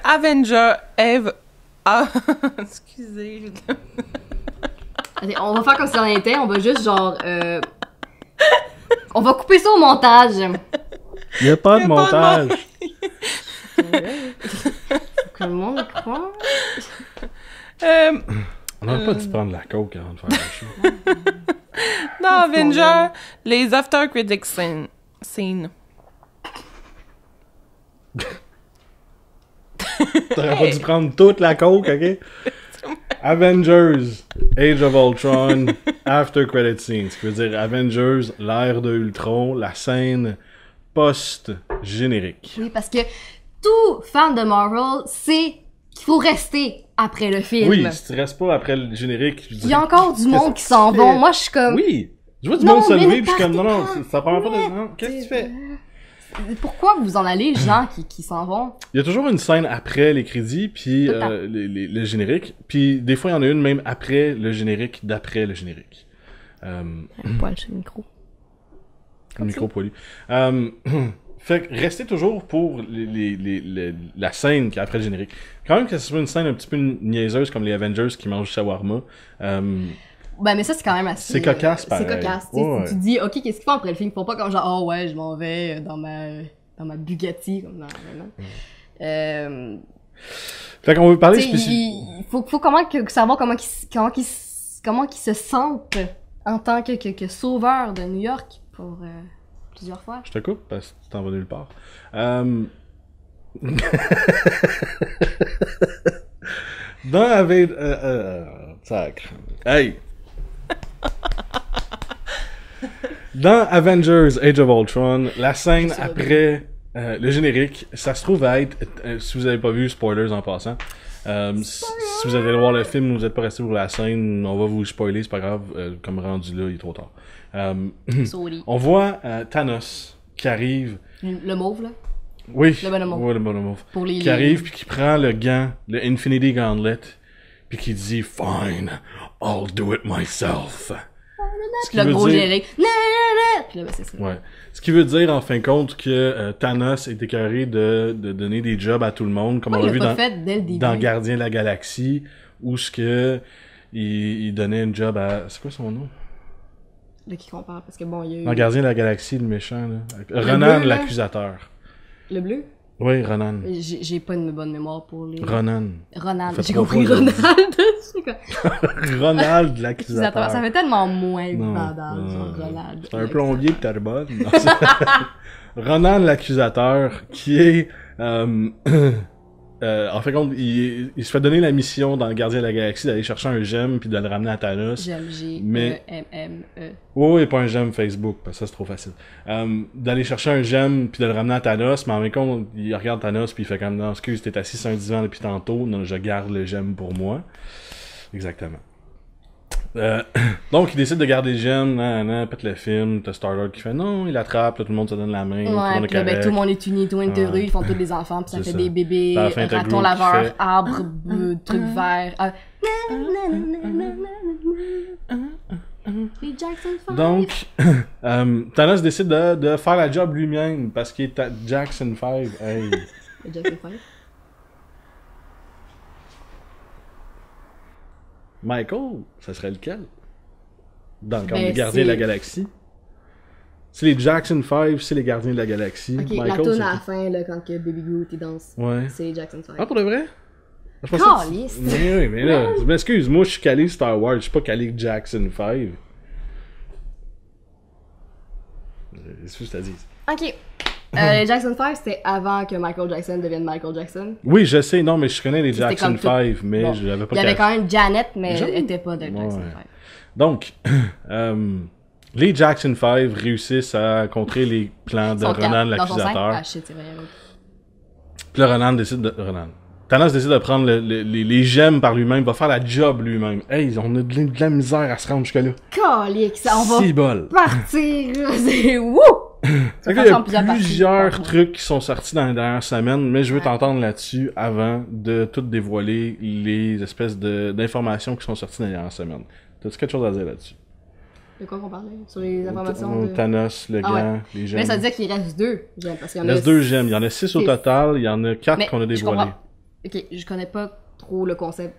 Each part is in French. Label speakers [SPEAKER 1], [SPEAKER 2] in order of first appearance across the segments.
[SPEAKER 1] Avenger, Eve... Ah, excusez.
[SPEAKER 2] Allez, on va faire comme si on était, on va juste genre... On va couper ça au montage.
[SPEAKER 3] Il n'y a pas de montage.
[SPEAKER 2] Faut que le monde croit.
[SPEAKER 3] On n'aurait pas dû prendre la coke avant de faire le show.
[SPEAKER 1] Dans Avenger, les After Critics scene.
[SPEAKER 3] T'aurais pas dû prendre toute la coke, ok? Avengers, Age of Ultron, After Credit Scene. Ce qui veut dire Avengers, l'ère de Ultron, la scène post-générique.
[SPEAKER 2] Oui, parce que tout fan de Marvel sait qu'il faut rester après le film.
[SPEAKER 3] Oui, si tu restes pas après le générique...
[SPEAKER 2] Il y a encore du monde qui s'en vont. Moi, je suis comme...
[SPEAKER 3] Oui! Je vois du
[SPEAKER 2] Non,
[SPEAKER 3] monde se
[SPEAKER 2] mais
[SPEAKER 3] lever,
[SPEAKER 2] ne
[SPEAKER 3] puis je suis comme, non, non,
[SPEAKER 2] partez
[SPEAKER 3] ça prend pas de... Non, qu'est-ce que tu fais?
[SPEAKER 2] Pourquoi vous en allez, gens qui s'en vont?
[SPEAKER 3] Il y a toujours une scène après les crédits, puis
[SPEAKER 2] Tout le temps.
[SPEAKER 3] le générique, puis des fois, il y en a une même après le générique, d'après le générique.
[SPEAKER 2] Poil sur le micro.
[SPEAKER 3] Le micro poilu. Fait que restez toujours pour la scène qui est après le générique. Quand même que ce soit une scène un petit peu niaiseuse comme les Avengers qui mangent du shawarma.
[SPEAKER 2] Ben, mais ça, c'est quand même assez...
[SPEAKER 3] C'est cocasse, pareil.
[SPEAKER 2] C'est cocasse, tu sais.
[SPEAKER 3] Ouais.
[SPEAKER 2] Tu te dis, OK, qu'est-ce qu'ils font après le film? Ils font pas comme genre, oh ouais, je m'en vais dans ma Bugatti, comme non.
[SPEAKER 3] Fait qu'on veut parler
[SPEAKER 2] Tu sais, il faut savoir comment ils se sentent en tant que sauveur de New York pour plusieurs fois.
[SPEAKER 3] Je te coupe parce que tu t'en vas nulle part. Dans sacre. Hey! Dans Avengers Age of Ultron, la scène après le générique, ça se trouve à être, si vous avez pas vu, spoilers en passant, si vous allez voir le film, vous êtes pas resté pour la scène, on va vous spoiler, c'est pas grave, comme rendu là, il est trop tard.
[SPEAKER 2] Sorry.
[SPEAKER 3] On voit Thanos qui arrive.
[SPEAKER 2] Le mauve, là.
[SPEAKER 3] Oui,
[SPEAKER 2] Le bonhomme mauve.
[SPEAKER 3] ouais, le bonhomme mauve.
[SPEAKER 2] Pour les...
[SPEAKER 3] Qui arrive puis qui prend le gant, le Infinity Gauntlet, puis qui dit Fine, I'll do it myself. Ce qui
[SPEAKER 2] le
[SPEAKER 3] veut
[SPEAKER 2] gros
[SPEAKER 3] dire-
[SPEAKER 2] générique. Puis là, ben, c'est ça.
[SPEAKER 3] Ouais. Ce qui veut dire en fin de compte que Thanos est écœuré de donner des jobs à tout le monde, comme on
[SPEAKER 2] Il
[SPEAKER 3] l'a
[SPEAKER 2] l'a
[SPEAKER 3] vu
[SPEAKER 2] pas fait dès le début.
[SPEAKER 3] dans Gardien de la Galaxie, où ce que il donnait un job à. C'est quoi son nom?
[SPEAKER 2] Là, qui compare, parce que bon, il y a eu...
[SPEAKER 3] Dans Gardien de la Galaxie, le méchant, là.
[SPEAKER 2] Le
[SPEAKER 3] Ronan,
[SPEAKER 2] bleu, là.
[SPEAKER 3] l'accusateur.
[SPEAKER 2] Le bleu?
[SPEAKER 3] Oui, Ronan.
[SPEAKER 2] J'ai pas une bonne mémoire pour les...
[SPEAKER 3] Ronan.
[SPEAKER 2] Ronald.
[SPEAKER 3] Fait
[SPEAKER 2] J'ai
[SPEAKER 3] trois
[SPEAKER 2] compris
[SPEAKER 3] fois,
[SPEAKER 2] Ronald. C'est quoi?
[SPEAKER 3] Ronald, l'accusateur.
[SPEAKER 2] Ça fait tellement moins
[SPEAKER 3] Non,
[SPEAKER 2] badass,
[SPEAKER 3] non,
[SPEAKER 2] genre
[SPEAKER 3] non.
[SPEAKER 2] Ronald.
[SPEAKER 3] C'est un plombier de Terrebonne. Non, Ronan l'accusateur, qui est... en fait, il se fait donner la mission dans le Gardien de la Galaxie d'aller chercher un gemme puis de le ramener à Thanos.
[SPEAKER 2] J'aime
[SPEAKER 3] Mais-
[SPEAKER 2] G-E-M-M-E.
[SPEAKER 3] Oui, pas un gemme Facebook, parce que ça c'est trop facile. D'aller chercher un gemme puis de le ramener à Thanos, mais en même temps, il regarde Thanos puis il fait comme non, excuse, t'es assis sur un divan depuis tantôt, non, je garde le gemme pour moi. Exactement. Donc il décide de garder le gemme, pète le film, t'as Star-Lord qui fait non, il attrape, là, tout le monde se donne la main, tout le
[SPEAKER 2] Ouais,
[SPEAKER 3] monde est
[SPEAKER 2] pis là, ben,
[SPEAKER 3] correct.
[SPEAKER 2] tout le monde est uni, tout le monde est heureux,
[SPEAKER 3] Ouais.
[SPEAKER 2] ils font tous des enfants, pis ça
[SPEAKER 3] C'est
[SPEAKER 2] fait
[SPEAKER 3] ça.
[SPEAKER 2] des bébés,
[SPEAKER 3] À la fin, t'as
[SPEAKER 2] raton
[SPEAKER 3] Groot qui
[SPEAKER 2] laveur,
[SPEAKER 3] fait-
[SPEAKER 2] arbre, truc vert. Les Jackson 5.
[SPEAKER 3] Donc, Thanos décide de faire la job lui-même parce qu'il est à Jackson 5. Hey.
[SPEAKER 2] Les Jackson 5.
[SPEAKER 3] Michael, ça serait lequel? Dans le cadre
[SPEAKER 2] Ben,
[SPEAKER 3] des Gardiens de la
[SPEAKER 2] c'est-
[SPEAKER 3] Galaxie. C'est les Jackson 5, c'est les Gardiens de la Galaxie.
[SPEAKER 2] Ok, la
[SPEAKER 3] Michael,
[SPEAKER 2] toune
[SPEAKER 3] c'est
[SPEAKER 2] à la
[SPEAKER 3] qui?
[SPEAKER 2] fin, là, quand que Baby Groot il danse,
[SPEAKER 3] Ouais.
[SPEAKER 2] c'est les Jackson 5.
[SPEAKER 3] Ah, pour de vrai? Je pensais que-
[SPEAKER 2] Caliste.
[SPEAKER 3] Mais oui, mais là, je m'excuse, moi je suis calé Star Wars, je suis pas calé Jackson 5. C'est ce que je t'ai dit.
[SPEAKER 2] Ok. Les Jackson 5, c'était avant que Michael Jackson devienne Michael Jackson.
[SPEAKER 3] Oui, je sais, non, mais je connais les
[SPEAKER 2] C'était
[SPEAKER 3] Jackson
[SPEAKER 2] comme tout-
[SPEAKER 3] 5, mais
[SPEAKER 2] Bon.
[SPEAKER 3] je l'avais pas
[SPEAKER 2] Il y avait
[SPEAKER 3] calé.
[SPEAKER 2] quand même Janet, mais
[SPEAKER 3] Jeanne?
[SPEAKER 2] elle était pas de Jackson
[SPEAKER 3] Ouais.
[SPEAKER 2] 5.
[SPEAKER 3] Donc, les Jackson 5 réussissent à contrer les plans de
[SPEAKER 2] Son
[SPEAKER 3] Ronan
[SPEAKER 2] dans son cinq?
[SPEAKER 3] l'accusateur.
[SPEAKER 2] Ah shit, c'est vrai.
[SPEAKER 3] Puis là, Thanos décide de prendre les gemmes par lui-même, va faire la job lui-même. Hey, on a de la misère à se rendre jusque-là.
[SPEAKER 2] Calique, ça, on va
[SPEAKER 3] Si bol.
[SPEAKER 2] partir, c'est wouh!
[SPEAKER 3] Fait que il y a plusieurs trucs qui sont sortis dans les dernières semaines, mais je veux t'entendre là-dessus avant de tout dévoiler les espèces d'informations qui sont sorties dans les dernières semaines. T'as-tu quelque chose à dire là-dessus?
[SPEAKER 2] De quoi qu'on parlait? Sur les informations de...
[SPEAKER 3] Thanos, le gant, les gemmes.
[SPEAKER 2] Mais ça disait qu'il reste 2 gemmes. Parce qu'il y en
[SPEAKER 3] il reste 2 gemmes. Il y en a 6 au total. Il y en a 4 qu'on a dévoilés.
[SPEAKER 2] Ok, je connais pas trop le concept.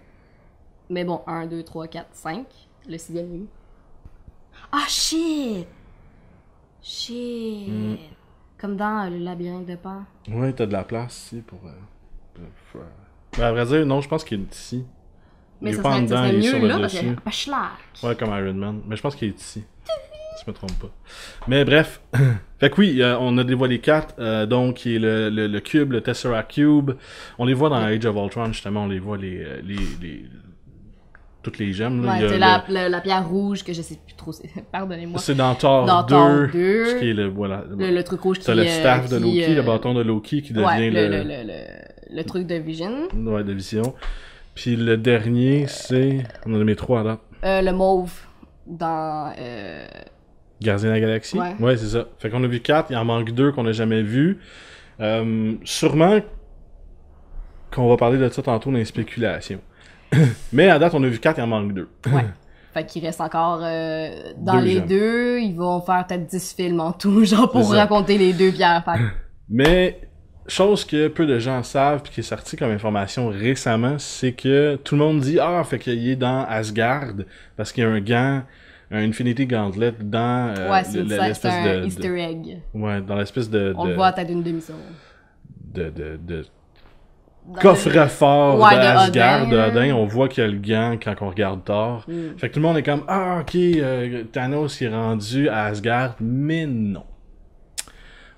[SPEAKER 2] Mais bon, 1, 2, 3, 4, 5. Le 6e, oui. Ah, shit! Shit! Comme dans le labyrinthe de Pan.
[SPEAKER 3] Ouais, t'as de la place ici pour... Ben, à vrai dire, non, je pense qu'il est ici.
[SPEAKER 2] Mais
[SPEAKER 3] il
[SPEAKER 2] ça
[SPEAKER 3] est pas en dedans, il est sur le dessus.
[SPEAKER 2] Parce qu'il y a
[SPEAKER 3] Ouais, comme Iron Man. Mais je pense qu'il est ici. Si je me trompe pas. Mais bref. Fait que oui, on a dévoilé 4. Donc, qui est le cube, le Tesseract Cube. On les voit dans Age of Ultron, justement. On les voit toutes les gemmes. Là.
[SPEAKER 2] Ouais, c'est la pierre rouge que je sais plus trop. Pardonnez-moi.
[SPEAKER 3] C'est dans Thor 2. Ce qui est
[SPEAKER 2] le truc rouge qui
[SPEAKER 3] est... T'as le staff de Loki, le bâton de Loki qui devient
[SPEAKER 2] le truc de Vision.
[SPEAKER 3] Ouais, de Vision. Puis le dernier, c'est... On en a mis 3 à date.
[SPEAKER 2] Le mauve dans...
[SPEAKER 3] Gardien de la Galaxie? Ouais, c'est ça. Fait qu'on a vu 4, il en manque 2 qu'on n'a jamais vus. Sûrement qu'on va parler de ça tantôt dans les spéculations. Mais à date, on a vu 4, il en manque 2.
[SPEAKER 2] Ouais. Fait qu'il reste encore... dans les 2, ils vont faire peut-être 10 films en tout, genre pour raconter les 2 pierres.
[SPEAKER 3] Mais... Chose que peu de gens savent puis qui est sorti comme information récemment, c'est que tout le monde dit fait qu'il est dans Asgard parce qu'il y a un gant, un Infinity Gauntlet dans
[SPEAKER 2] c'est un Easter egg.
[SPEAKER 3] Ouais, dans l'espèce de
[SPEAKER 2] on le voit à tête d'une demi-seconde.
[SPEAKER 3] De coffre-fort d'Asgard, de Odin, on voit qu'il y a le gant quand on regarde Thor. Fait que tout le monde est comme ok, Thanos est rendu à Asgard, mais non.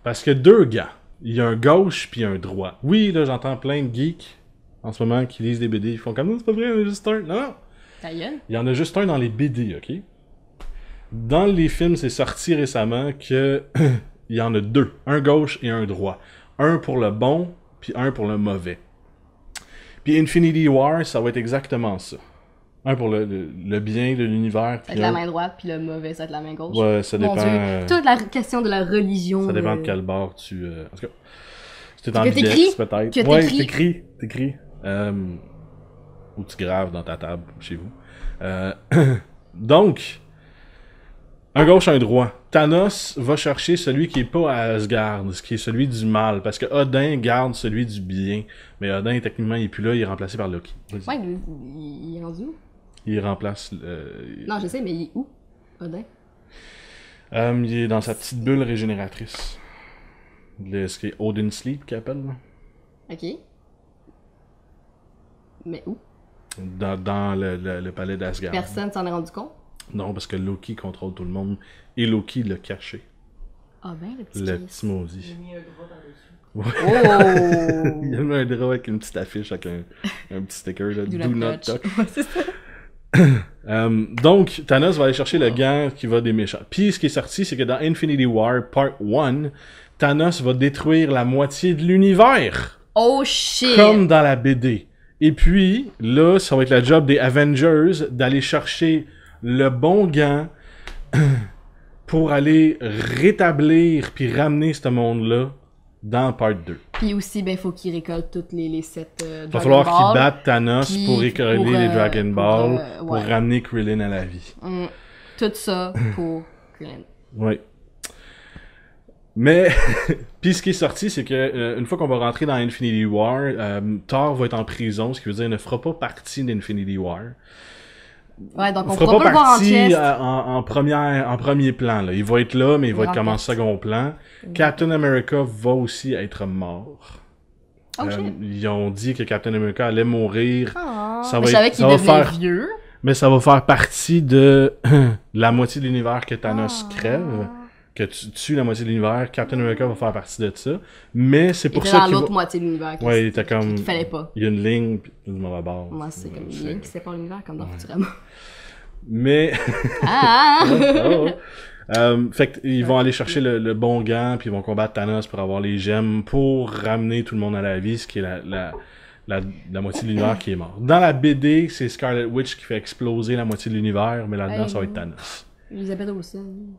[SPEAKER 3] Parce que 2 gants. Il y a un gauche puis un droit. Oui, là, j'entends plein de geeks en ce moment qui lisent des BD. Ils font comme non, c'est pas vrai, il y en a juste un. Non! Il y en a juste un dans les BD, ok? Dans les films, c'est sorti récemment que il y en a 2. Un gauche et un droit. Un pour le bon, puis un pour le mauvais. Puis Infinity War, ça va être exactement ça. Un pour le bien de l'univers.
[SPEAKER 2] Ça va être la main droite, puis le mauvais, ça va être la main gauche.
[SPEAKER 3] Ouais, ça dépend.
[SPEAKER 2] Toute la question de la religion.
[SPEAKER 3] Ça dépend de quel bord tu... En tout cas, si t'es en bidex, peut-être. Ouais, t'écris. Ou tu graves dans ta table, chez vous. Donc, un gauche, un droit. Thanos va chercher celui qui est pas à Asgard, ce qui est celui du mal, parce que Odin garde celui du bien. Mais Odin, techniquement, il est plus là, il est remplacé par Loki.
[SPEAKER 2] Ouais, il est rendu où?
[SPEAKER 3] Il remplace...
[SPEAKER 2] Non, je sais, mais il est où, Odin?
[SPEAKER 3] Il est dans sa petite bulle régénératrice. Ce qui est Odin Sleep, qu'il appelle, là.
[SPEAKER 2] Ok. Mais où?
[SPEAKER 3] Dans le palais d'Asgard.
[SPEAKER 2] Personne s'en est rendu compte?
[SPEAKER 3] Non, parce que Loki contrôle tout le monde. Et Loki l'a caché.
[SPEAKER 2] Ah ben, le
[SPEAKER 3] petit maudit.
[SPEAKER 1] Il a mis un drap par-dessus.
[SPEAKER 2] Oh!
[SPEAKER 3] Il a mis un drap avec une petite affiche, avec un petit sticker, là. Do not touch.
[SPEAKER 2] Ouais, c'est ça.
[SPEAKER 3] Donc, Thanos va aller chercher le gant qui va des méchants. Puis, ce qui est sorti, c'est que dans Infinity War Part 1, Thanos va détruire la moitié de l'univers.
[SPEAKER 2] Oh shit!
[SPEAKER 3] Comme dans la BD. Et puis, là, ça va être la job des Avengers d'aller chercher le bon gant pour aller rétablir puis ramener ce monde-là dans Part 2.
[SPEAKER 2] Puis aussi, ben, faut qu'il récolte toutes les 7 Dragon Ball.
[SPEAKER 3] Il va falloir qu'il batte Thanos pour récoller les Dragon Ball pour
[SPEAKER 2] ouais.
[SPEAKER 3] ramener Krillin à la vie.
[SPEAKER 2] Tout ça pour Krillin.
[SPEAKER 3] Oui. Mais, puis ce qui est sorti, c'est que une fois qu'on va rentrer dans Infinity War, Thor va être en prison, ce qui veut dire qu'il ne fera pas partie d'Infinity War.
[SPEAKER 2] Ouais, donc on
[SPEAKER 3] fera
[SPEAKER 2] pas
[SPEAKER 3] partie en premier plan. Là. Il va être là, mais il va être comme en second plan. Captain America va aussi être mort. Ils ont dit que Captain America allait mourir.
[SPEAKER 2] Ça va faire vieux.
[SPEAKER 3] Mais ça va faire partie de la moitié de l'univers que Thanos crève. Que tu tues la moitié de l'univers, Captain America va faire partie de ça. Mais c'est pour ça
[SPEAKER 2] qu'il dans l'autre moitié de l'univers.
[SPEAKER 3] Ouais, il était comme...
[SPEAKER 2] qu'il fallait pas.
[SPEAKER 3] Il y a une ligne, puis du mauvais bord.
[SPEAKER 2] Moi, c'est comme une ligne qui sépare l'univers, comme dans Futurama.
[SPEAKER 3] Mais... fait qu'ils vont aller chercher le bon gant, puis ils vont combattre Thanos pour avoir les gemmes, pour ramener tout le monde à la vie, ce qui est la moitié de l'univers qui est mort. Dans la BD, c'est Scarlet Witch qui fait exploser la moitié de l'univers, mais là-dedans, ça va être Thanos.
[SPEAKER 2] Elisabeth Olsen.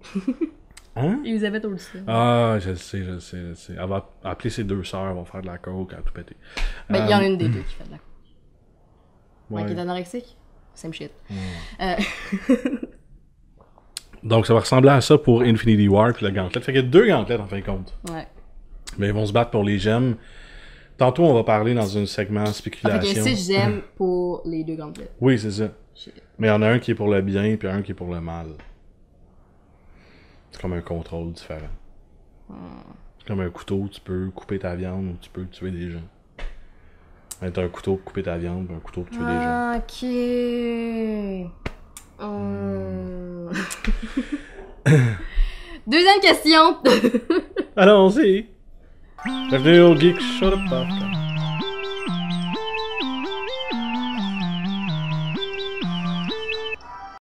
[SPEAKER 3] Hein?
[SPEAKER 2] Elisabeth Olsen.
[SPEAKER 3] Ah, je le sais. Elle va appeler ses deux sœurs, elles vont faire de la coke, elle va tout péter.
[SPEAKER 2] Ben, il y en a une des deux qui fait de la
[SPEAKER 3] Ouais.
[SPEAKER 2] qui est anorexique. Same shit.
[SPEAKER 3] Donc, ça va ressembler à ça pour Infinity War puis le gauntlet. Fait qu'il y a 2 gantelets en fin de compte.
[SPEAKER 2] Ouais.
[SPEAKER 3] Mais ils vont se battre pour les gemmes. Tantôt, on va parler dans un segment
[SPEAKER 2] Ah, fait
[SPEAKER 3] spéculation.
[SPEAKER 2] que 6 gemmes pour les 2 gantelets.
[SPEAKER 3] Oui, c'est ça.
[SPEAKER 2] Shit.
[SPEAKER 3] Mais il y en a un qui est pour le bien puis un qui est pour le mal. C'est comme un contrôle différent. C'est comme un couteau, tu peux couper ta viande ou tu peux tuer des gens. T'as un couteau pour couper ta viande, puis un couteau pour tuer des gens.
[SPEAKER 2] Ok. Deuxième question.
[SPEAKER 3] Allons-y! Bienvenue au Geek Show de Podcast.